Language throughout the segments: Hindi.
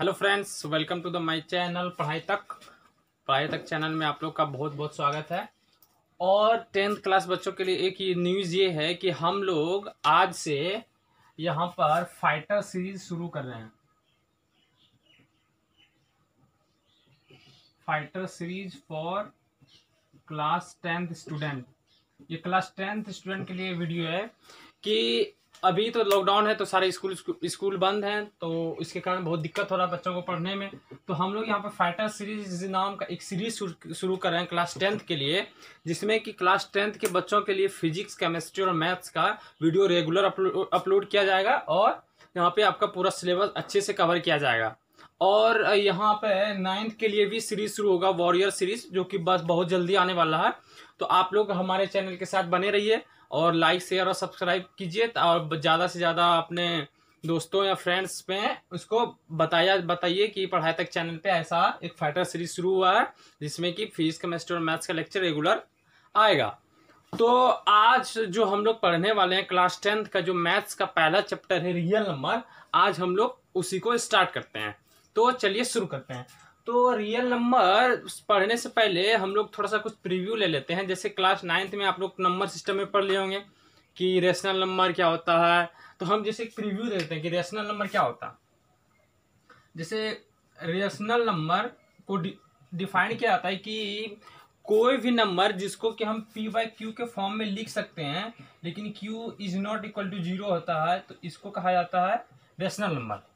Hello friends, welcome to the my channel Padhai Tak channel में आप लोग का बहुत बहुत स्वागत है। और 10th क्लास बच्चों के लिए एक ये न्यूज़ ये है कि हम लोग आज से यहाँ पर फाइटर सीरीज शुरू कर रहे हैं। Fighter series for class 10th student. ये क्लास 10th स्टूडेंट के लिए वीडियो है कि अभी तो लॉकडाउन है तो सारे स्कूल बंद हैं, तो इसके कारण बहुत दिक्कत हो रहा है बच्चों को पढ़ने में। तो हम लोग यहाँ पर फाइटर सीरीज नाम का एक सीरीज शुरू कर रहे हैं क्लास 10th के लिए, जिसमें कि क्लास 10th के बच्चों के लिए फिजिक्स, केमिस्ट्री और मैथ्स का वीडियो रेगुलर अपलोड किया जाएगा और यहाँ पे आपका पूरा सिलेबस अच्छे से कवर किया जाएगा। और यहाँ पे 9th के लिए भी सीरीज शुरू होगा, वॉरियर सीरीज, जो कि बस बहुत जल्दी आने वाला है। तो आप लोग हमारे चैनल के साथ बने रहिए और लाइक शेयर और सब्सक्राइब कीजिए और ज़्यादा से ज़्यादा अपने दोस्तों या फ्रेंड्स में उसको बताइए कि पढ़ाई तक चैनल पे ऐसा एक फाइटर सीरीज शुरू हुआ है जिसमें कि फिजिक्स, केमिस्ट्री और मैथ्स का लेक्चर रेगुलर आएगा। तो आज जो हम लोग पढ़ने वाले हैं क्लास 10th का जो मैथ्स का पहला चैप्टर है रियल नंबर, आज हम लोग उसी को स्टार्ट करते हैं। तो चलिए शुरू करते हैं। तो रियल नंबर पढ़ने से पहले हम लोग थोड़ा सा कुछ प्रीव्यू ले लेते हैं। जैसे क्लास 9th में आप लोग नंबर सिस्टम में पढ़ लिए होंगे कि रेशनल नंबर क्या होता है। तो हम जैसे एक प्रीव्यू दे देते हैं कि रेशनल नंबर क्या होता है। जैसे रेशनल नंबर को डिफाइन किया जाता है कि कोई भी नंबर जिसको कि हम p/q के फॉर्म में लिख सकते हैं, लेकिन q is not equal to 0 होता है, तो इसको कहा जाता है रेशनल नंबर।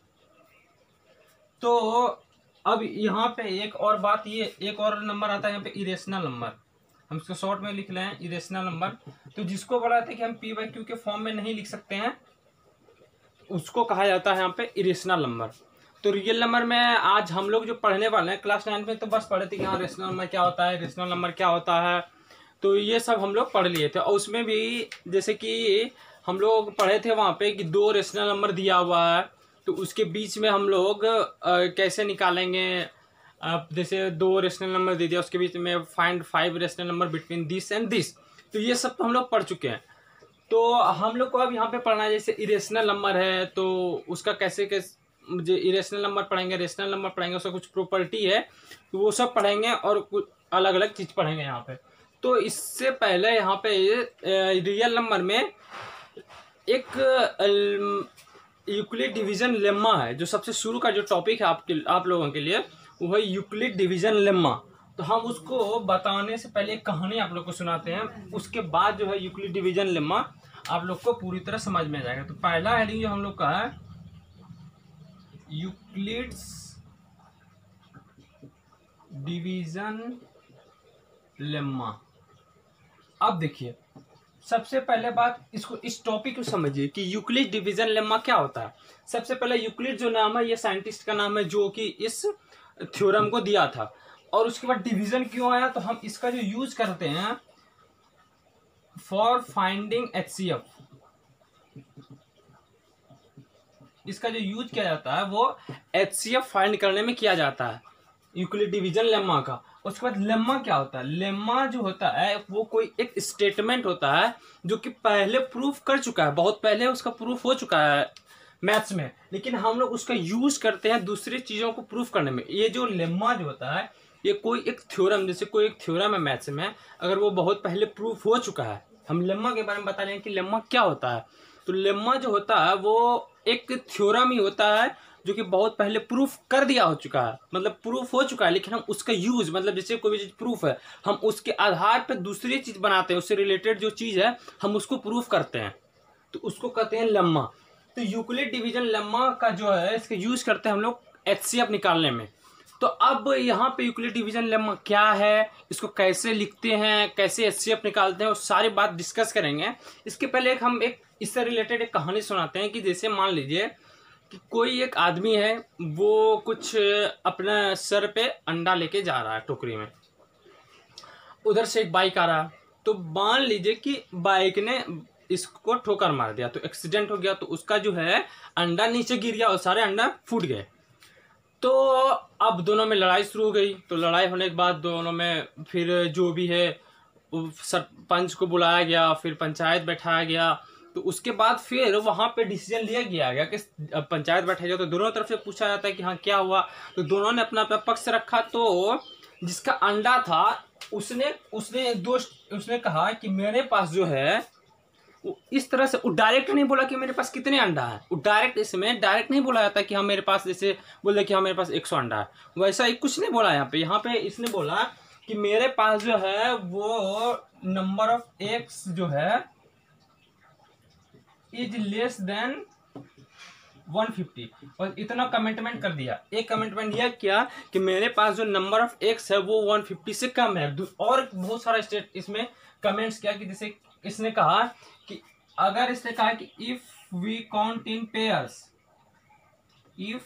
तो अब यहाँ पे एक और बात, ये एक और नंबर आता है यहाँ पे इरेशनल नंबर। हम इसको शॉर्ट में लिख लें इरेशनल नंबर। तो जिसको बोला जाता है कि हम p/q के फॉर्म में नहीं लिख सकते हैं, उसको कहा जाता है यहाँ पे इरेशनल नंबर। तो रियल नंबर में आज हम लोग जो पढ़ने वाले हैं क्लास 9 में तो बस पढ़े थे कि हाँ रेशनल नंबर क्या होता है, रेशनल नंबर क्या होता है। तो ये सब हम लोग पढ़ लिए थे। और उसमें भी जैसे कि हम लोग पढ़े थे वहाँ पे कि 2 रेशनल नंबर दिया हुआ है, तो उसके बीच में हम लोग कैसे निकालेंगे। जैसे 2 रेशनल नंबर दे दिया, उसके बीच में find 5 rational number between this and this. तो ये सब तो हम लोग पढ़ चुके हैं। तो हम लोग को अब यहाँ पे पढ़ना है जैसे इरेशनल नंबर है तो उसका कैसे जो इरेशनल नंबर पढ़ेंगे, रेशनल नंबर पढ़ेंगे, उसका कुछ प्रॉपर्टी है तो वो सब पढ़ेंगे और कुछ अलग अलग चीज़ पढ़ेंगे यहाँ पे। तो इससे पहले यहाँ पे रियल नंबर में एक यूक्लिड डिवीजन लेम्मा है, जो सबसे शुरू का जो टॉपिक है आप लोगों के लिए, वो है यूक्लिड डिवीजन लेम्मा। तो हम उसको बताने से पहले एक कहानी आप लोग को सुनाते हैं, उसके बाद जो है यूक्लिड डिवीजन लेम्मा आप लोग को पूरी तरह समझ में आ जाएगा। तो पहला हेडिंग जो हम लोग का है यूक्लिड्स डिवीजन लेम्मा। अब देखिए, सबसे पहले बात इसको, इस टॉपिक को समझिए कि यूक्लिड डिवीजन लेम्मा क्या होता है। सबसे पहले यूक्लिड जो नाम है ये साइंटिस्ट का नाम है जो कि इस थ्योरम को दिया था। और उसके बाद डिवीजन क्यों आया, तो हम इसका जो यूज करते हैं फॉर फाइंडिंग HCF, इसका जो यूज किया जाता है वो HCF फाइंड करने में किया जाता है, यूक्लिड डिवीजन लेम्मा का। उसके बाद लेम्मा क्या होता है, लेम्मा जो होता है वो कोई एक स्टेटमेंट होता है जो कि पहले प्रूफ कर चुका है, बहुत पहले उसका प्रूफ हो चुका है मैथ्स में, लेकिन हम लोग उसका यूज करते हैं दूसरी चीजों को प्रूफ करने में। ये जो लेम्मा जो होता है ये कोई एक थ्योरम, जैसे कोई एक थ्योरम है मैथ्स में, अगर वो बहुत पहले प्रूफ हो चुका है, हम लेम्मा के बारे में बता रहे हैं कि लेम्मा क्या होता है। तो लेम्मा जो होता है वो एक थ्योरम ही होता है जो कि बहुत पहले प्रूफ कर दिया हो चुका है, मतलब प्रूफ हो चुका है, लेकिन हम उसका यूज, मतलब जैसे कोई भी चीज प्रूफ है, हम उसके आधार पर दूसरी चीज बनाते हैं, उससे रिलेटेड जो चीज है हम उसको प्रूफ करते हैं, तो उसको कहते हैं लेम्मा। तो यूक्लिड डिवीजन लेम्मा का जो है इसका यूज करते हैं हम लोग HCF निकालने में। तो अब यहाँ पे यूक्लिड डिवीजन लेम्मा क्या है, इसको कैसे लिखते हैं, कैसे HCF निकालते हैं, वो सारी बात डिस्कस करेंगे। इसके पहले हम एक इससे रिलेटेड एक कहानी सुनाते हैं कि जैसे मान लीजिए कि कोई एक आदमी है, वो कुछ अपना सर पे अंडा लेके जा रहा है टोकरी में, उधर से एक बाइक आ रहा है, तो मान लीजिए कि बाइक ने इसको ठोकर मार दिया, तो एक्सीडेंट हो गया, तो उसका जो है अंडा नीचे गिर गया और सारे अंडा फूट गए। तो अब दोनों में लड़ाई शुरू हो गई। तो लड़ाई होने के बाद दोनों में फिर जो भी है सरपंच को बुलाया गया, फिर पंचायत बैठाया गया, तो उसके बाद फिर वहां पे डिसीजन लिया गया कि पंचायत बैठा जाए, तो दोनों तरफ से पूछा जाता है कि हाँ क्या हुआ, तो दोनों ने अपना अपना पक्ष रखा। तो जिसका अंडा था उसने कहा कि मेरे पास जो है, इस तरह से वो डायरेक्ट नहीं बोला कि मेरे पास कितने अंडा है, वो इसमें डायरेक्ट नहीं बोला जाता कि हाँ मेरे पास, जैसे बोले कि हाँ मेरे पास 100 अंडा है, वैसा ही कुछ नहीं बोला यहाँ पे इसने बोला कि मेरे पास जो है वो नंबर ऑफ एग्स जो है इज लेस देन 150, और इतना कमिटमेंट कर दिया। एक कमिटमेंट यह किया कि मेरे पास जो नंबर ऑफ एक्स है वो 150 से कम है। और बहुत सारा स्टेट इसमें कमेंट्स किया कि जैसे इसने कहा कि अगर इसने कहा कि if we count in pairs, if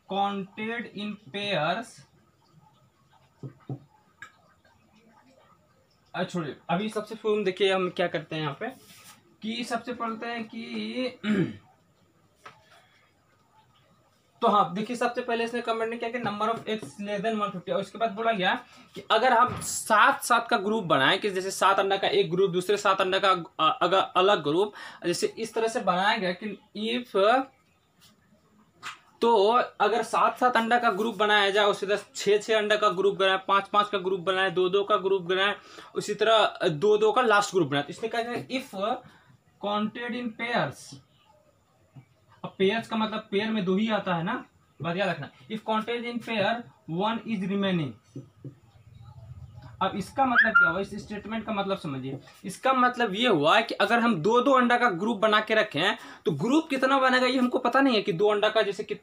counted in pairs, छोड़िए अभी सबसे पहले देखिए हम क्या करते हैं यहाँ पे कि सबसे पढ़ते हैं कि तो हाँ देखिए सबसे पहले इसने कमेंट ने किया कि number of x less than 150, और उसके बाद बोला गया कि अगर हम 7 का ग्रुप बनाएं कि जैसे 7 अंडा का एक ग्रुप, दूसरे 7 अंडा का अगर अलग ग्रुप, जैसे इस तरह से बनाया गया कि इफ, तो अगर 7 अंडा का ग्रुप बनाया जाए, उसी तरह 6 अंडा का ग्रुप बनाए, 5 का ग्रुप बनाए, 2 का ग्रुप बनाए, उसी तरह 2 का लास्ट ग्रुप बनाए। तो इसने कहा इफ काउंटेड इन पेयर्स, अब पेयर्स का मतलब पेयर में 2 ही आता है ना, बात याद रखना। If counted in pair 1 is remaining. अब इसका मतलब क्या हुआ, इस स्टेटमेंट का मतलब समझिए। इसका मतलब ये हुआ कि अगर हम 2 अंडा का ग्रुप बना के रखें तो ग्रुप कितना बनेगा ये हमको पता नहीं है कि 2 अंडा का, जैसे कि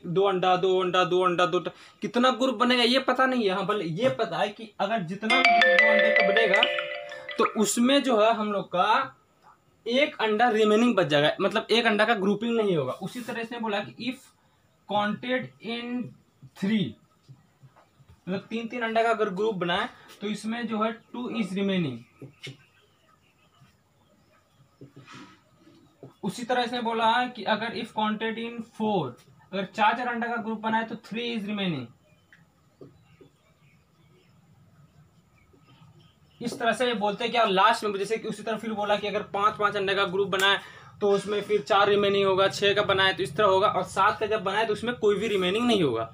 2 अंडा 2 अंडा 2 अंडा 2 कितना ग्रुप बनेगा ये पता नहीं है। हाँ भले ये पता है कि अगर जितना भी 2 अंडे का बनेगा तो उसमें जो है हम लोग का 1 अंडा रिमेनिंग बच जाएगा, मतलब 1 अंडा का ग्रुपिंग नहीं होगा। उसी तरह इसने बोला कि इफ काउंटेड इन 3, मतलब 3 अंडा का अगर ग्रुप बनाए तो इसमें जो है 2 इज रिमेनिंग। उसी तरह इसने बोला कि अगर इफ काउंटेड इन 4, अगर 4 अंडा का ग्रुप बनाए तो 3 इज रिमेनिंग। इस तरह से बोलते हैं कि लास्ट में जैसे कि उसी तरह फिर बोला कि अगर 5 अंडे का ग्रुप बनाए तो उसमें फिर 4 रिमेनिंग होगा, 6 का बनाए तो इस तरह होगा, और 7 का जब बनाए तो उसमें कोई भी रिमेनिंग नहीं होगा।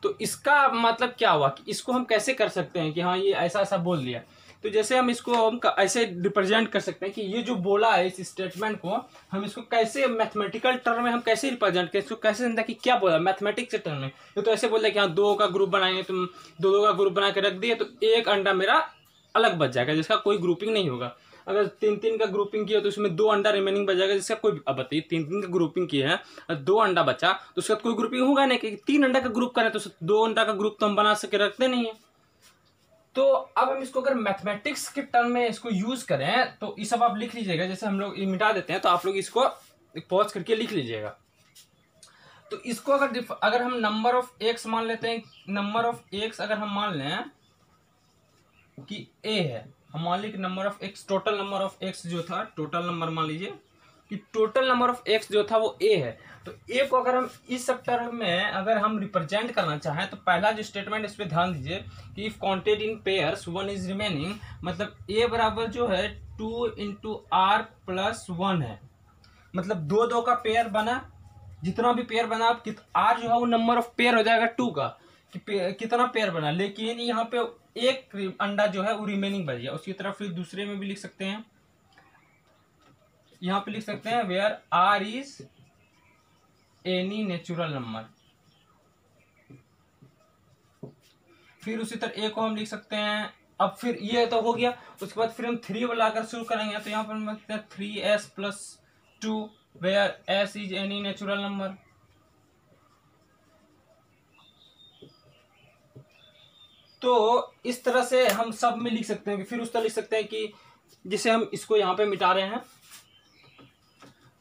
तो इसका मतलब क्या हुआ कि इसको हम कैसे कर सकते हैं कि हाँ ये ऐसा ऐसा बोल दिया। तो जैसे हम इसको हम ऐसे रिप्रेजेंट कर सकते हैं कि ये जो बोला है इस स्टेटमेंट को हम इसको कैसे मैथमेटिकल टर्म में हम कैसे रिप्रेजेंट करें, इसको कैसे समझा कि क्या बोला मैथमेटिक्स के टर्म में। ये तो ऐसे बोल रहे कि हाँ 2 का ग्रुप बनाएंगे, तुम 2 का ग्रुप बना के रख दिए तो 1 अंडा मेरा अलग बच जाएगा जिसका कोई ग्रुपिंग नहीं होगा। अगर 3 का ग्रुपिंग किया तो उसमें 2 अंडा रिमेनिंग बच जाएगा जिसका कोई, अब बताइए 3 का ग्रुपिंग किया है 2 अंडा बचा तो उसका कोई ग्रुपिंग होगा नहीं, कि 3 अंडा का ग्रुप करें तो 2 अंडा का ग्रुप तो हम बना सके रखते नहीं है। तो अब हम इसको अगर मैथमेटिक्स के टर्म में इसको यूज करें तो ये सब आप लिख लीजिएगा, जैसे हम लोग मिटा देते हैं तो आप लोग इसको पॉज करके लिख लीजिएगा। तो इसको अगर हम नंबर ऑफ एक्स मान लेते हैं, नंबर ऑफ एक्स अगर हम मान लें कि ए है, हम मान लीजिए कि number of x, total number of x जो था, टोटल नंबर मान लीजिए कि टोटल नंबर ऑफ एक्स जो था वो ए है। तो ए को अगर हम इस सब टर्म में अगर हम रिप्रेजेंट करना चाहें तो पहला जो स्टेटमेंट इस पे ध्यान दीजिए कि if counted in pairs 1 is remaining, मतलब ए बराबर जो है 2 इंटू आर प्लस 1 है, मतलब 2 का पेयर बना, जितना भी पेयर बना आर जो है वो नंबर ऑफ पेयर हो जाएगा 2 का कि कितना पेयर बना, लेकिन यहाँ पे 1 अंडा जो है वो रिमेनिंग बच गया। उसकी तरफ फिर दूसरे में भी लिख सकते हैं, यहाँ पे लिख सकते हैं where r is any natural number. फिर उसी तरह ए को हम लिख सकते हैं, अब फिर ये तो हो गया, उसके बाद फिर हम 3 वाला अगर शुरू करेंगे तो यहाँ पर हम लिखते हैं 3s plus 2 where s is any natural number. तो इस तरह से हम सब में लिख सकते हैं। फिर उस तरह लिख सकते हैं कि जिसे हम इसको यहाँ पे मिटा रहे हैं,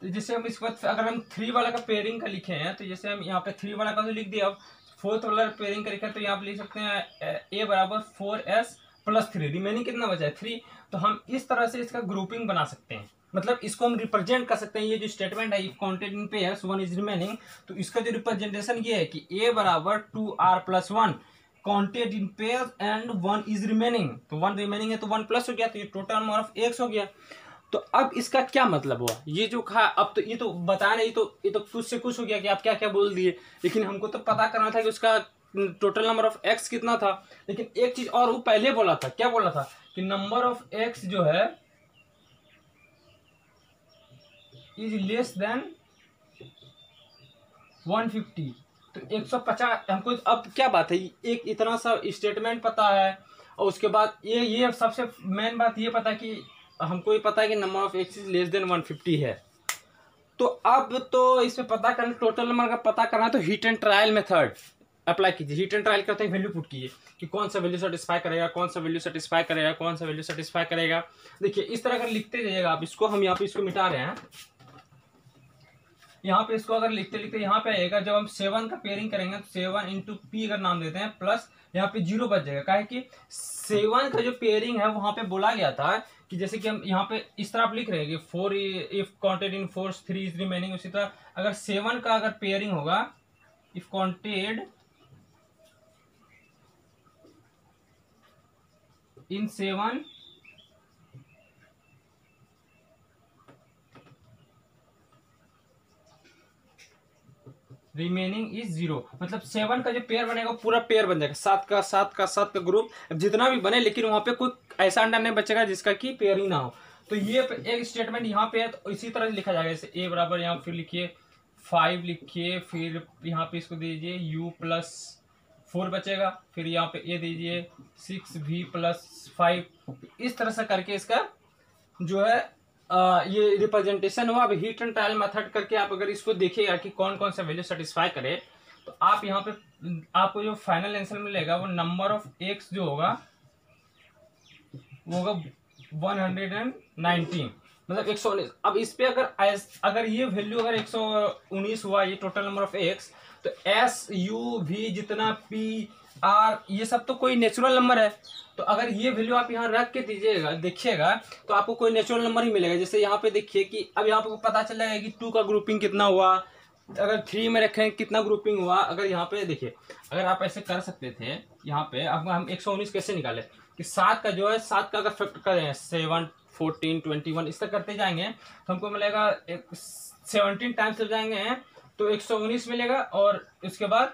तो जैसे हम इसके बाद अगर हम 3 वाला का पेयरिंग का लिखे हैं तो जैसे हम यहाँ पे 3 वाला का तो लिख दिया, अब 4th वाला पेयरिंग का लिखा है तो यहाँ पे लिख सकते हैं ए बराबर 4s प्लस 3, रिमेनिंग कितना बचा है 3। तो हम इस तरह से इसका ग्रुपिंग बना सकते हैं, मतलब इसको हम रिप्रेजेंट कर सकते हैं। ये जो स्टेटमेंट है if counted in pairs 1 is remaining, तो इसका जो रिप्रेजेंटेशन ये है कि ए बराबर 2r plus 1 counted in pair and 1 is remaining, तो 1 रिमेनिंग है तो 1 प्लस हो गया, तो ये टोटल नंबर ऑफ एक्स हो गया। तो अब इसका क्या मतलब हुआ, ये जो कहा अब तो ये तो बताया नहीं, ये तो कुछ से कुछ हो गया कि आप क्या क्या बोल दिए, लेकिन हमको तो पता करना था कि उसका टोटल नंबर ऑफ एक्स कितना था। लेकिन एक चीज और वो पहले बोला था, क्या बोला था कि नंबर ऑफ एक्स जो है इज लेस देन 150, तो 150। हमको अब क्या बात है, एक इतना सा स्टेटमेंट पता है, और उसके बाद ये सबसे मेन बात ये पता है कि हमको ये पता है कि number of x is less than 150 है। तो अब तो इसमें पता करना, टोटल नंबर का पता करना है, तो heat and trial method apply कीजिए। हीट एंड ट्रायल करते हैं वैल्यू पुट कीजिए कि कौन सा वैल्यू सेटिस्फाई करेगा, कौन सा वैल्यू सेटिस्फाई करेगा, कौन सा वैल्यू सेटिस्फाई करेगा। देखिए इस तरह का लिखते जाइएगा आप इसको, हम यहाँ पे इसको मिटा रहे हैं, यहाँ पे इसको अगर लिखते लिखते यहाँ पे आएगा, जब हम 7 का पेयरिंग करेंगे तो 7 इंटू पी अगर नाम देते हैं, प्लस यहाँ पे 0 बच जाएगा। काहे कि 7 का जो पेयरिंग है वहां पे बोला गया था कि जैसे कि हम यहाँ पे इस तरह आप लिख रहे हैं कि 4 if counted in 4 3 is remaining, उसी तरह अगर 7 का अगर पेयरिंग होगा, if counted in 7 remaining is 0, मतलब 7 का जो पेयर बनेगा पूरा पेयर बन जाएगा, 7 का ग्रुप जितना भी बने, लेकिन वहां पे कोई ऐसा अंडा नहीं बचेगा जिसका कि पेयर ही ना हो। तो ये एक स्टेटमेंट यहाँ पे है, तो इसी तरह लिखा जाएगा, जैसे ए बराबर यहाँ फिर लिखिए 5 लिखिए, फिर यहाँ पे इसको दीजिए u प्लस 4 बचेगा, फिर यहाँ पे ए दीजिए 6v प्लस 5, इस तरह से करके इसका जो है ये रिप्रेजेंटेशन हुआ। अब हीट एंड ट्रायल मेथड करके आप अगर इसको देखिएगा कि कौन कौन सा वैल्यू सेटिस्फाई करे, तो आप यहाँ पे आपको जो फाइनल आंसर मिलेगा वो नंबर ऑफ एक्स जो होगा वो होगा 119, मतलब 119। अब इस पे अगर ये वैल्यू अगर 119 हुआ ये टोटल नंबर ऑफ एक्स, तो एस यू वी जितना पी आर ये सब तो कोई नेचुरल नंबर है, तो अगर ये वैल्यू आप यहाँ रख के दीजिएगा देखिएगा तो आपको कोई नेचुरल नंबर ही मिलेगा। जैसे यहाँ पे देखिए कि अब यहाँ पे पता चल जाएगा कि 2 का ग्रुपिंग कितना हुआ, अगर 3 में रखें कितना ग्रुपिंग हुआ। अगर यहाँ पे देखिए, अगर आप ऐसे कर सकते थे, यहाँ पे अब हम 119 कैसे निकाले कि 7 का जो है 7 का अगर फैक्टर करें 7 14 21 इस तरह करते जाएंगे तो हमको मिलेगा 17 टाइम्स चल जाएंगे तो 119 मिलेगा, और इसके बाद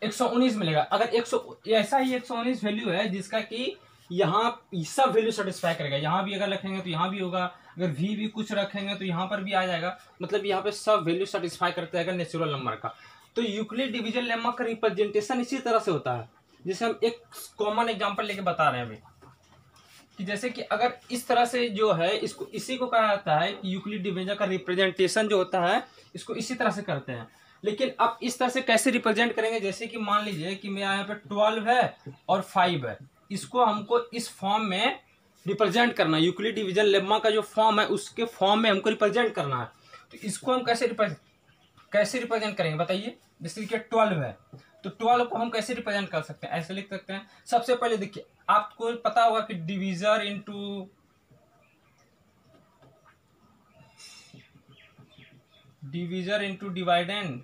119 मिलेगा। अगर 100 ऐसा ही 119 वैल्यू है जिसका कि यहाँ सब वैल्यू सेटिस्फाई करेगा, यहाँ भी अगर रखेंगे तो यहाँ भी होगा, अगर वी भी कुछ रखेंगे तो यहाँ पर भी आ जाएगा, मतलब यहाँ पे सब वैल्यू सेटिस्फाई करता है नेचुरल नंबर का। तो यूक्लिड डिवीजन लेमा का रिप्रेजेंटेशन इसी तरह से होता है, जैसे हम एक कॉमन एग्जांपल लेके बता रहे हैं अभी कि जैसे कि अगर इस तरह से जो है इसको इसी को कहा जाता है कि यूक्लिड डिवीजन का रिप्रेजेंटेशन जो होता है इसको इसी तरह से करते हैं। लेकिन अब इस तरह से कैसे रिप्रेजेंट करेंगे, जैसे कि मान लीजिए कि मेरा यहाँ पे 12 है और 5 है, इसको हमको इस फॉर्म में रिप्रेजेंट करना है। यूक्लिड डिवीजन लेम्मा का जो फॉर्म है उसके फॉर्म में हमको रिप्रेजेंट करना है। तो इसको हम कैसे रिप्रेजेंट करेंगे बताइए। जैसे कि 12 है तो 12 को हम कैसे रिप्रेजेंट कर सकते हैं, ऐसे लिख सकते हैं। सबसे पहले देखिए आपको पता होगा कि divisor into dividend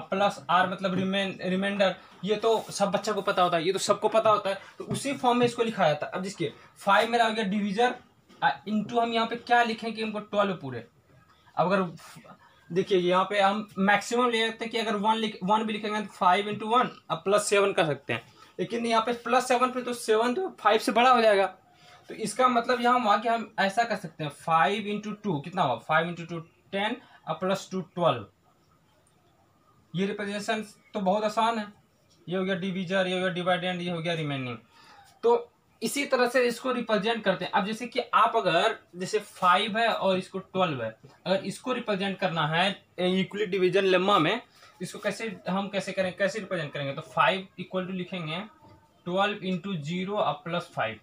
plus r मतलब रिमाइंडर, ये तो सब बच्चा को पता होता है, ये तो सबको पता होता है। तो उसी फॉर्म में इसको लिखा जाता है। अब जिसके 5 मेरा हो गया डिवीजर इंटू हम यहाँ पे क्या लिखें कि हमको 12 पूरे। अब अगर देखिए यहाँ पे हम मैक्सिमम ले सकते हैं कि अगर 1 भी लिखेंगे तो 5 इंटू 1 अब प्लस 7 कर सकते हैं, लेकिन यहाँ पे प्लस 7 पे तो 7 तो 5 से बड़ा हो जाएगा। तो इसका मतलब यहाँ हुआ कि हम ऐसा कर सकते हैं 5 इंटू 2 कितना हुआ, 5 इंटू 2 10 और प्लस 2 12। ये रिप्रेजेंटेशन तो बहुत आसान है, ये हो गया डिवीजर, ये हो गया डिवाइडेंड, ये हो गया रिमेनिंग। तो इसी तरह से इसको रिप्रेजेंट करते हैं। अब जैसे कि आप अगर जैसे 5 है और इसको 12 है, अगर इसको रिप्रेजेंट करना है यूक्लिड डिवीजन लेम्मा में, इसको कैसे रिप्रेजेंट करेंगे। तो 5 इक्वल टू लिखेंगे 12 इंटू 0 और प्लस 5,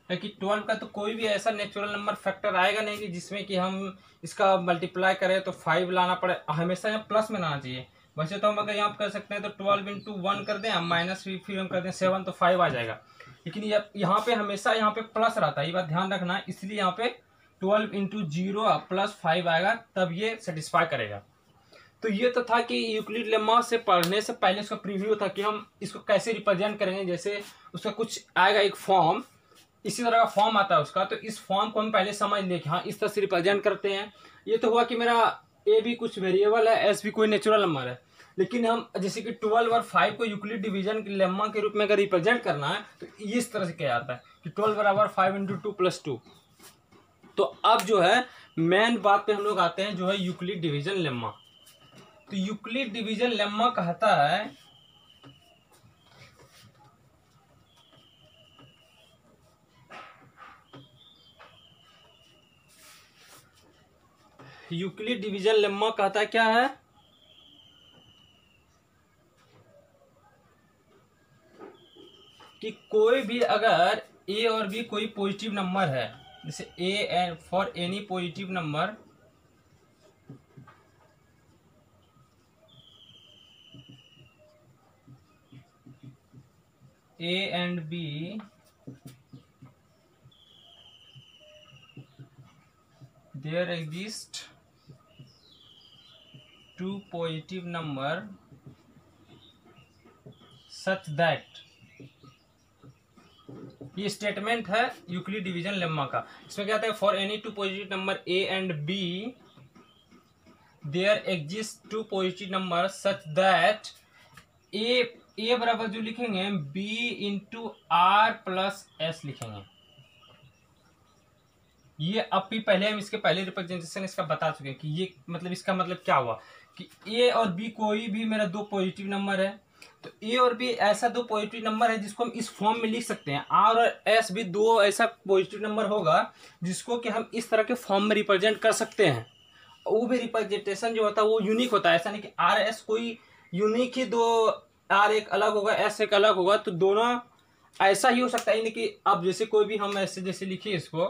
क्योंकि 12 का तो कोई भी ऐसा नेचुरल नंबर फैक्टर आएगा नहीं कि जिसमें कि हम इसका मल्टीप्लाई करें तो 5 लाना पड़े, हमेशा यहाँ प्लस में लाना चाहिए। वैसे तो हम अगर यहाँ कर सकते हैं तो 12 इंटू 1 कर दें माइनस फिर हम कर दें 7 तो 5 आ जाएगा, लेकिन यहाँ पे हमेशा यहाँ पे प्लस रहता है, ये बात ध्यान रखना है। इसलिए यहाँ पे 12 इंटू 0 प्लस 5 आएगा, तब ये सेटिस्फाई करेगा। तो ये तो था कि यूक्लिड लेम्मा से पढ़ने से पहले उसका प्रीव्यू था कि हम इसको कैसे रिप्रेजेंट करेंगे। जैसे उसका कुछ आएगा एक फॉर्म, इसी तरह का फॉर्म आता है उसका, तो इस फॉर्म को हम पहले समझ लें कि हाँ इस तरह से रिप्रेजेंट करते हैं। ये तो हुआ कि मेरा ए भी कुछ वेरिएबल है, एस भी कोई नेचुरल नंबर है। लेकिन हम जैसे कि 12 और 5 को यूक्लिड डिवीजन के लेम्मा के रूप में अगर रिप्रेजेंट करना है तो इस तरह से क्या आता है कि 12 बराबर 5 इंटू 2 प्लस 2। तो अब जो है मेन बात पे हम लोग आते हैं, जो है यूक्लिड डिवीजन लेम्मा। तो यूक्लिड डिवीजन लेम्मा कहता है यूक्लिड डिवीजन लेम्मा कहता है क्या है कि कोई भी अगर ए और बी कोई पॉजिटिव नंबर है, जैसे a and for any positive number a and b there exist two positive number such that, ये स्टेटमेंट है यूक्लिड डिवीजन लेम्मा का। इसमें क्या आता है, for any two positive number a and b there exist two positive number such that a बराबर जो लिखेंगे b into r plus s लिखेंगे। ये अब भी पहले हम इसके पहले रिप्रेजेंटेशन इसका बता चुके हैं कि ये मतलब इसका मतलब क्या हुआ कि ए और बी कोई भी मेरा दो पॉजिटिव नंबर है, तो ए और बी ऐसा दो पॉजिटिव नंबर है जिसको हम इस फॉर्म में लिख सकते हैं। आर और एस भी दो ऐसा पॉजिटिव नंबर होगा जिसको कि हम इस तरह के फॉर्म में रिप्रेजेंट कर सकते हैं। वो भी रिप्रेजेंटेशन जो होता है वो यूनिक होता है, ऐसा नहीं कि आर एस कोई यूनिक ही दो, आर एक अलग होगा एस एक अलग होगा, तो दोनों ऐसा ही हो सकता है। कि अब जैसे कोई भी हम ऐसे जैसे लिखिए इसको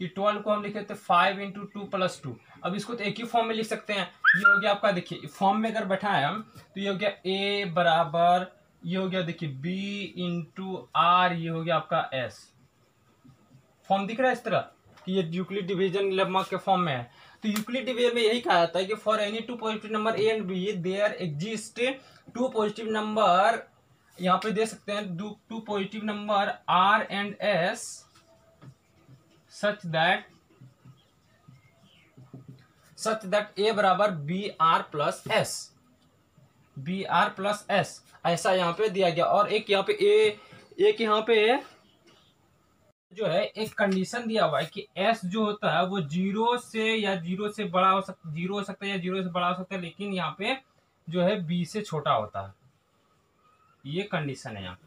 कि 12 को हम लिखे थे 5 इंटू 2 प्लस 2, अब इसको तो एक ही फॉर्म में लिख सकते हैं। ये हो गया आपका, देखिए फॉर्म में अगर बैठाएं हम तो ये हो गया ए बराबर, ये हो गया देखिए बी इंटू आर, ये हो गया आपका एस। फॉर्म दिख रहा है इस तरह कि ये यूक्लिड डिवीजन लेम्मा के फॉर्म में है। तो यूक्लिड डिवीजन में यही कहा जाता है कि for any two positive number a and b there exist two positive number, यहाँ पे दे सकते हैं two positive number r and s such that a बराबर b r plus s, b r plus s ऐसा यहाँ पे दिया गया। और एक यहाँ पे एक यहाँ पे जो है एक कंडीशन दिया हुआ है कि एस जो होता है वो जीरो से बड़ा हो सकता, जीरो हो सकता है या जीरो से बड़ा हो सकता है, लेकिन यहाँ पे जो है बी से छोटा होता है, ये कंडीशन है यहाँ पे।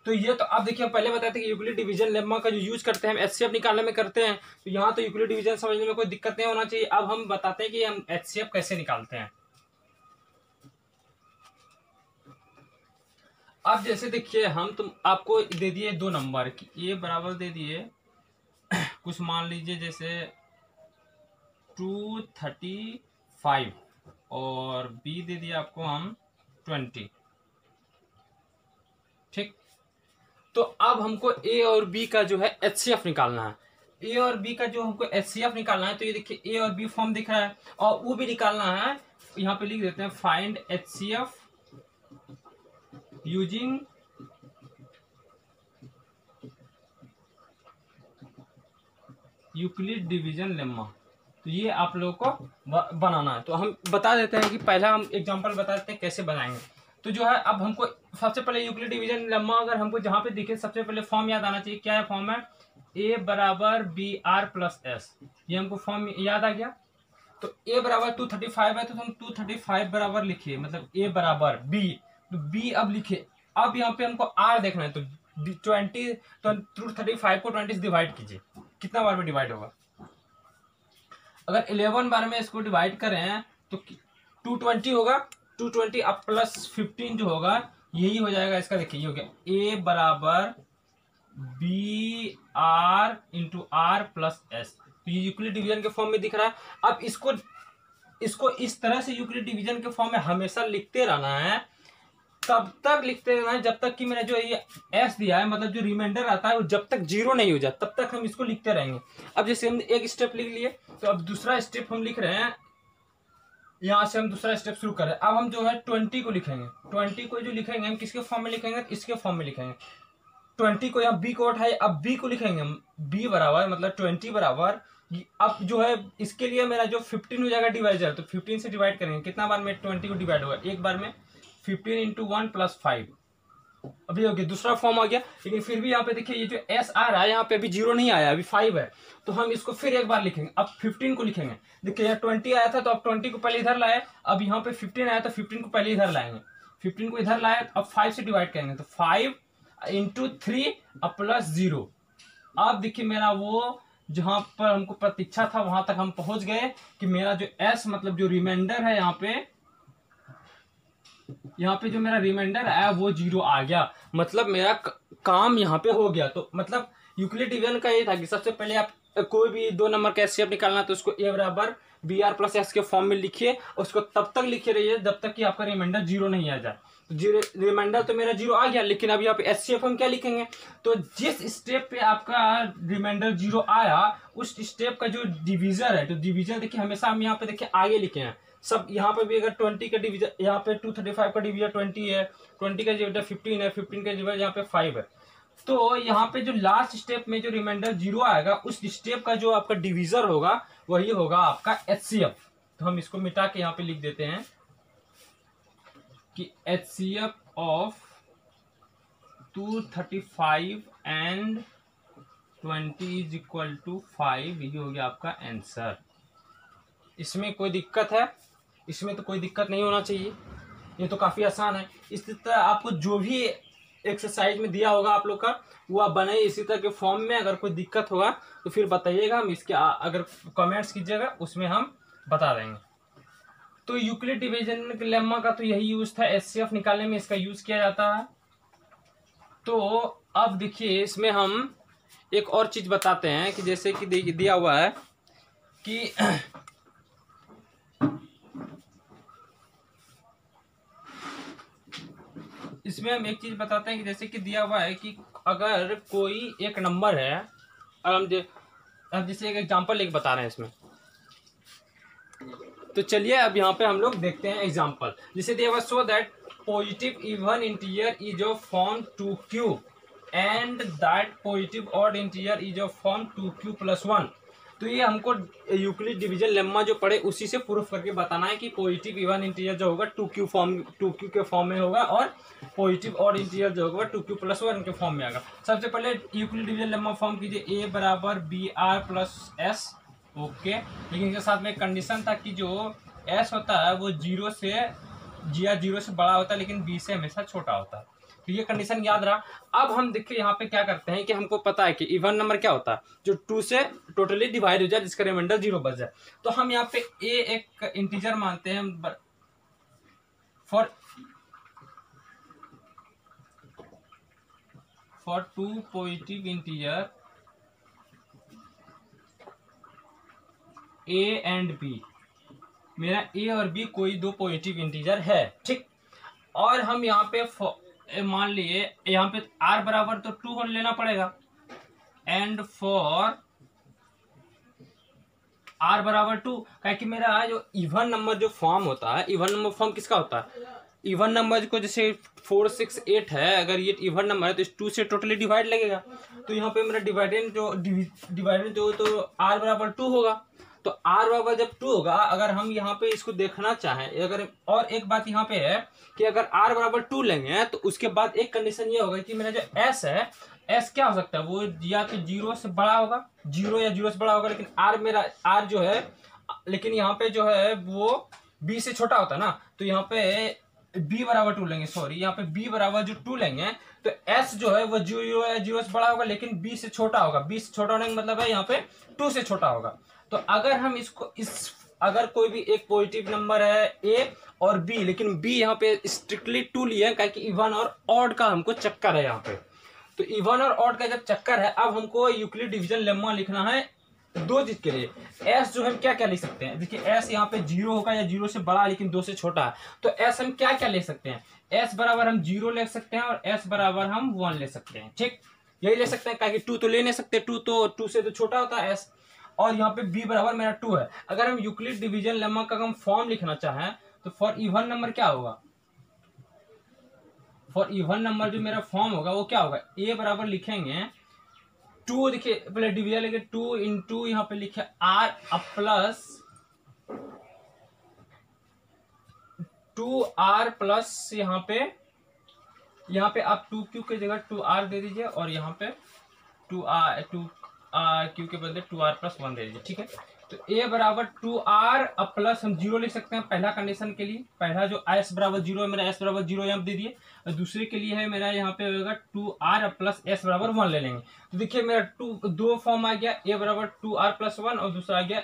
तो ये तो अब देखिए पहले बताते थे कि यूक्लिड डिवीजन लेम्मा का जो यूज करते हैं हम एचसीएफ निकालने में करते हैं, तो यहाँ तो यूक्लिड डिवीजन समझने में कोई दिक्कत नहीं होना चाहिए। अब हम बताते हैं कि हम एचसीएफ कैसे निकालते हैं। अब जैसे देखिए हम तुम आपको दे दिए दो नंबर कि ए बराबर दे दिए कुछ मान लीजिए जैसे 235 और बी दे दिया आपको हम 20, ठीक। तो अब हमको ए और बी का जो है एचसीएफ निकालना है। ए और बी का जो हमको एचसीएफ निकालना है, तो ये देखिए ए और बी फॉर्म दिख रहा है और वो भी निकालना है। यहाँ पे लिख देते हैं find HCF using Euclid division lemma. तो ये आप लोगों को बनाना है। तो हम बता देते हैं कि पहला हम एग्जांपल बता देते हैं कैसे बनाएंगे। तो जो है अब हमको सबसे पहले यूक्लिड डिवीजन लेम्मा अगर हमको जहां पे दिखे सबसे पहले फॉर्म याद आना चाहिए। क्या है फॉर्म है, ए बराबर बी आर प्लस एस, ये हमको फॉर्म याद आ गया। तो ए बराबर 235 है तो हम 235 बराबर लिखिए, मतलब ए बराबर बी, तो बी अब लिखे। अब यहाँ पे हमको आर देखना है, तो 20 तो 235 को 20 से डिवाइड कीजिए, कितना बार में डिवाइड होगा। अगर 11 बार में इसको डिवाइड करें तो 220 होगा, 220 अब प्लस 15 जो होगा यही हो जाएगा इसका। देखिए ये हो गया ए बराबर b r into r plus s, तो ये यूक्लिड डिवीजन के फॉर्म में दिख रहा है। अब इसको इस तरह से यूक्लिड डिवीजन के फॉर्म में हमेशा लिखते रहना है, तब तक लिखते रहना है जब तक कि मेरा जो ये एस दिया है, मतलब जो रिमाइंडर आता है वो जब तक जीरो नहीं हो जाए तब तक हम इसको लिखते रहेंगे। अब जैसे हम एक स्टेप लिख लिए, तो अब दूसरा स्टेप हम लिख रहे हैं यहाँ से हम दूसरा स्टेप शुरू करें। अब हम जो है 20 को लिखेंगे, 20 को जो लिखेंगे हम किसके फॉर्म में लिखेंगे, इसके फॉर्म में लिखेंगे। 20 को यहाँ बी को उठाए, अब बी को लिखेंगे हम, बी बराबर मतलब 20 बराबर, अब जो है इसके लिए मेरा जो 15 हो जाएगा डिवाइजर, तो 15 से डिवाइड करेंगे, कितना बार में 20 को डिवाइड होगा, एक बार में 15 इंटू 1 प्लस 5, अभी हो गया, दूसरा फॉर्म आ गया। लेकिन फिर भी यहाँ पे देखिए ये जो एस आ रहा है यहाँ पे अभी 0 नहीं आया, अभी 5 है, तो हम इसको फिर एक बार लिखेंगे। अब 15 को लिखेंगे, देखिए यहाँ 20 आया था तो अब 20 को पहले इधर लाए, अब यहाँ पे 15 आया तो 15 को पहले इधर लाएंगे, 15 को इधर लाए, अब 5 से डिवाइड करेंगे, तो 5 इंटू 3 अब प्लस 0। अब देखिए मेरा वो जहां पर हमको प्रतीक्षा था वहां तक हम पहुंच गए कि मेरा जो एस मतलब जो रिमाइंडर है यहाँ पे जो मेरा रिमाइंडर आया वो 0 आ गया, मतलब मेरा काम यहाँ पे हो गया। तो मतलब यूक्लिड डिवीजन का ये था कि सबसे पहले आप कोई भी 2 नंबर का एचसीएफ निकालना तो उसको ए बराबर बी आर प्लस एस के फॉर्म में लिखिए, उसको तब तक लिखे रहिए जब तक कि आपका रिमाइंडर 0 नहीं आ जाए। तो रिमाइंडर तो मेरा 0 आ गया, लेकिन अब यहाँ पे एचसीएफ हम क्या लिखेंगे, तो जिस स्टेप पे आपका रिमाइंडर 0 आया उस स्टेप का जो डिवीजर है, तो डिवीजर देखिए हमेशा हम यहाँ पे देखिए आगे लिखे हैं सब। यहाँ पे भी अगर 20 का डिवीजर, यहाँ पे 235 का डिवीजर 20 है, 20 का डिवीजर 15 है, 15 का डिवीजर यहाँ पे 5 है, तो यहाँ पे जो लास्ट स्टेप में जो रिमाइंडर 0 आएगा उस स्टेप का जो आपका डिवीजर होगा वही होगा आपका एचसीएफ। तो हम इसको मिटा के यहाँ पे लिख देते हैं कि HCF of 235 and 20 is equal to 5, ये हो गया आपका आंसर। इसमें कोई दिक्कत है? इसमें तो कोई दिक्कत नहीं होना चाहिए, ये तो काफी आसान है। इसी तरह आपको जो भी एक्सरसाइज में दिया होगा आप लोग का वो आप बनाइए इसी तरह के फॉर्म में। अगर कोई दिक्कत होगा तो फिर बताइएगा, हम इसके अगर कमेंट्स कीजिएगा उसमें हम बता देंगे। तो यूक्लिड डिवीजन लेम्मा का तो यही यूज था, एचसीएफ निकालने में इसका यूज किया जाता है। तो अब देखिए इसमें हम एक और चीज बताते हैं कि जैसे कि दिया हुआ है कि इसमें हम एक चीज बताते हैं कि जैसे कि दिया हुआ है कि अगर कोई एक नंबर है, और हम जैसे एक एग्जांपल लेके बता रहे हैं इसमें, तो चलिए अब यहाँ पे हम लोग देखते हैं एग्जांपल। जैसे दिया हुआ so that positive even integer is of form 2q and that positive odd integer is of form 2q plus 1। तो ये हमको यूक्लिड डिवीजन लेम्मा जो पढ़े उसी से प्रूफ करके बताना है कि पॉजिटिव इवन इंटीजर जो होगा 2q के फॉर्म में होगा और पॉजिटिव ऑड इंटीजर जो होगा 2q प्लस 1 के फॉर्म में आएगा। सबसे पहले यूक्लिड डिवीजन लेम्मा फॉर्म कीजिए, a बराबर b r plus s, okay. लेकिन इसके साथ में एक कंडीशन था कि जो s होता है वो 0 से बड़ा होता है लेकिन b से हमेशा छोटा होता है। तो ये कंडीशन याद रहा। अब हम देखिए यहाँ पे क्या करते हैं कि हमको पता है कि इवन नंबर क्या होता है, जो 2 से टोटली डिवाइड हो जाए जिसका रिमाइंडर 0 बच जाए। तो हम यहाँ पे a एक इंटीजर मानते हैं for 2 positive integer a and b। मेरा a और b कोई 2 पॉजिटिव इंटीजर है, ठीक। और हम यहाँ पे मान लिए यहाँ पे r बराबर तो 2 लेना पड़ेगा, एंड फॉर r बराबर 2, क्योंकि मेरा जो इवन नंबर जो फॉर्म होता है, इवन नंबर फॉर्म किसका होता है, इवन नंबर को जैसे 4 6 8 है, अगर ये इवन नंबर है तो इस 2 से टोटली डिवाइड लगेगा। तो यहाँ पे मेरा डिवाइडेंड जो तो r बराबर 2 होगा। तो r बराबर जब 2 होगा, अगर हम यहाँ पे इसको देखना चाहें, अगर और एक बात यहाँ पे है कि अगर r बराबर 2 लेंगे तो उसके बाद एक कंडीशन ये होगा कि मेरा जो s है, s क्या हो सकता है, वो या तो 0 से बड़ा होगा, 0 या 0 से बड़ा होगा, लेकिन r जो है, लेकिन यहाँ पे जो है वो b से छोटा होता है ना। तो यहाँ पे b बराबर 2 लेंगे, सॉरी यहाँ पे b बराबर जो 2 लेंगे तो s जो है वो 0 या 0 से बड़ा होगा लेकिन b से छोटा होगा। b से छोटा होने का मतलब है यहाँ पे 2 से छोटा होगा। तो अगर हम इसको अगर कोई भी एक पॉजिटिव नंबर है a और b, लेकिन b यहाँ पे स्ट्रिक्टली 2 लिया है क्योंकि इवन और ऑड का हमको चक्कर है यहाँ पे। तो इवन और ऑड का जब चक्कर है, अब हमको यूक्लिड डिवीजन लेम्मा लिखना है 2 चीज के लिए। s जो हम क्या क्या लिख सकते हैं, देखिए s यहाँ पे 0 होगा या 0 से बड़ा लेकिन 2 से छोटा है, तो s हम क्या क्या ले सकते हैं, s बराबर हम 0 ले सकते हैं और s बराबर हम 1 ले सकते हैं, ठीक। यही ले सकते हैं क्योंकि 2 तो ले नहीं सकते, 2 से तो छोटा होता है s। और यहाँ पे b बराबर मेरा 2 है। अगर हम यूक्लिड डिवीजन लेमा का हम फॉर्म लिखना चाहें तो फॉर इवन नंबर क्या होगा, फॉर इवन नंबर जो मेरा फॉर्म होगा वो क्या होगा, a बराबर लिखेंगे 2, देखिए पहले डिवीजन लेंगे 2 इंटू यहाँ पे लिखे r अब प्लस 2r प्लस यहाँ पे आप 2q की जगह 2r दे दीजिए और यहाँ पे 2q के बदले 2r प्लस 1 दे दीजिए, ठीक है। तो a बराबर 2r अब प्लस हम 0 लिख सकते हैं पहला कंडीशन के लिए, पहला जो s बराबर 0 है मेरा s बराबर 0 यहाँ दे दिए, और दूसरे के लिए है मेरा यहाँ पे होगा 2r अब प्लस s बराबर 1 ले लेंगे। तो देखिए मेरा दो फॉर्म आ गया, a बराबर 2r प्लस 1 और दूसरा आ गया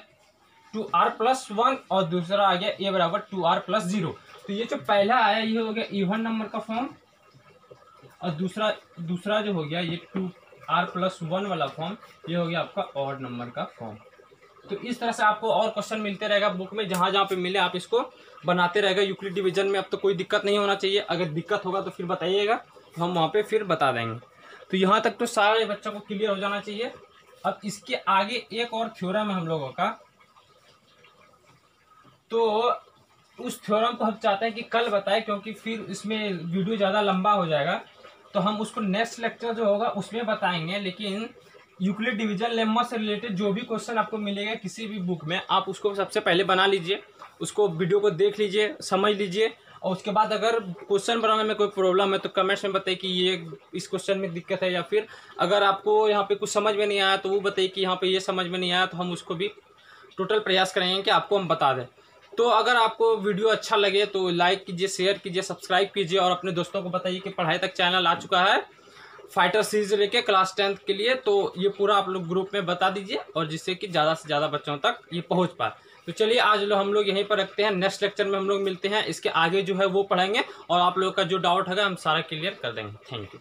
2r प्लस 1 और दूसरा आ गया a बराबर 2r प्लस 0। तो ये जो पहला आया ये हो गया इवन नंबर का फॉर्म और दूसरा जो हो गया ये 2r प्लस 1 वाला फॉर्म ये हो गया आपका ऑड नंबर का फॉर्म। तो इस तरह से आपको और क्वेश्चन मिलते रहेगा बुक में, जहां जहां पे मिले आप इसको बनाते रहेगा। यूक्लिड डिवीजन में अब तो कोई दिक्कत नहीं होना चाहिए, अगर दिक्कत होगा तो फिर बताइएगा, हम वहां पे फिर बता देंगे। तो यहाँ तक तो सारे बच्चों को क्लियर हो जाना चाहिए। अब इसके आगे एक और थ्योरम है हम लोगों का, तो उस थ्योरम को हम चाहते हैं कि कल बताएं, क्योंकि फिर इसमें वीडियो ज़्यादा लंबा हो जाएगा, तो हम उसको नेक्स्ट लेक्चर जो होगा उसमें बताएंगे। लेकिन यूक्लिड डिवीजन लेम्मा से रिलेटेड जो भी क्वेश्चन आपको मिलेगा किसी भी बुक में, आप उसको सबसे पहले बना लीजिए, उसको वीडियो को देख लीजिए, समझ लीजिए, और उसके बाद अगर क्वेश्चन बनाने में कोई प्रॉब्लम है तो कमेंट्स में बताइए कि ये इस क्वेश्चन में दिक्कत है, या फिर अगर आपको यहाँ पे कुछ समझ में नहीं आया तो वो बताइए कि यहाँ पे ये समझ में नहीं आया, तो हम उसको भी टोटल प्रयास करेंगे कि आपको हम बता दें। तो अगर आपको वीडियो अच्छा लगे तो लाइक कीजिए, शेयर कीजिए, सब्सक्राइब कीजिए और अपने दोस्तों को बताइए कि पढ़ाई तक चैनल आ चुका है फाइटर सीरीज लेके क्लास 10th के लिए। तो ये पूरा आप लोग ग्रुप में बता दीजिए और जिससे कि ज़्यादा से ज़्यादा बच्चों तक ये पहुंच पाए। तो चलिए आज हम लोग यहीं पर रखते हैं, नेक्स्ट लेक्चर में हम लोग मिलते हैं, इसके आगे जो है वो पढ़ेंगे और आप लोगों का जो डाउट होगा हम सारा क्लियर कर देंगे। Thank you.